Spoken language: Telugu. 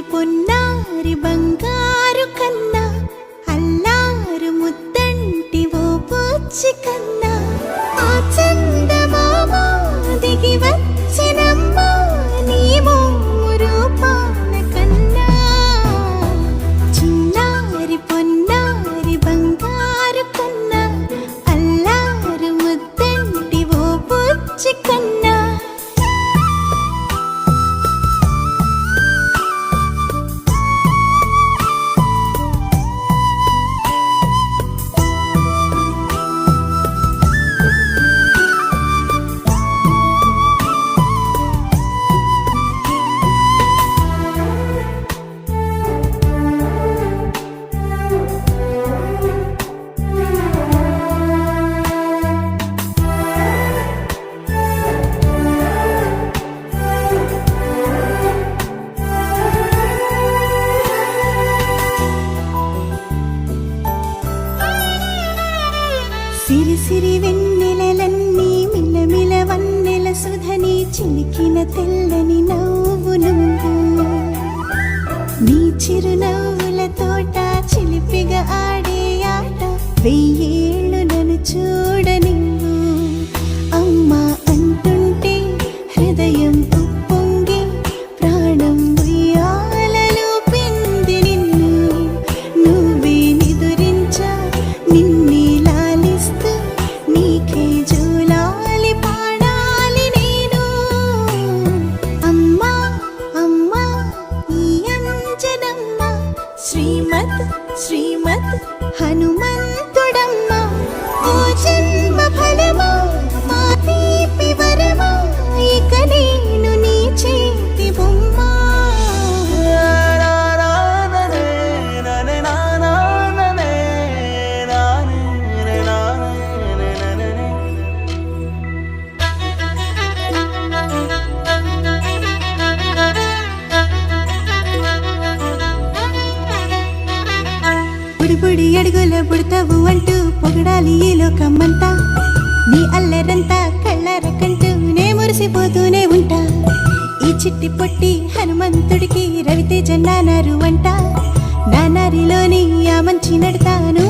పొన్నారి బంగారు కన్నా అల్లారు ముద్దంటి ఓ బుచ్చి కన్నా ఆ చందమామ దిగి వచ్చినమ్మా నీ రూపాన కన్నా చిన్నారి పొన్నారి బంగారు కన్నా అల్లారు ముద్దంటి ఓ బుచ్చి కన్నా సిరి సిరి వెన్నెలలన్నీ మిలమిల వన్నెల సుధని చిలికిన తెల్లని నవ్వు నువ్వు నీ చిరునవ్వుల తోట చిలిపిగా ఆడే ఆట వెయ్యేళ్ళు నన్ను చూడనివ్వు అమ్మా అంటుంటే హృదయం ఉప్పొంగి ప్రాణం ఉయ్యాలలో పింది నిన్ను నువ్వే నిదురించా నిన్నే నీకే జూలాలి పాడాలి నేను అమ్మా అమ్మా ఈ అంజనమ్మ శ్రీమత్ శ్రీమత్ హనుమంతుడమ్మ ఓ జన్మ ఫలమా మా తీపి వరమా ఇక నేను నీ చేతి బొమ్మ బుడి అడుగుల బుడతావు అంటూ పొగడాలి ఈ లోకమ్మంతా నీ అల్లరంతా కళ్ళరకంటూ నే మురిసిపోతూనే ఉంటా ఈ చిట్టి పొట్టి హనుమంతుడికి రవితేజ నానారు అంట నానారిలోని ఆ మంచి నడతాను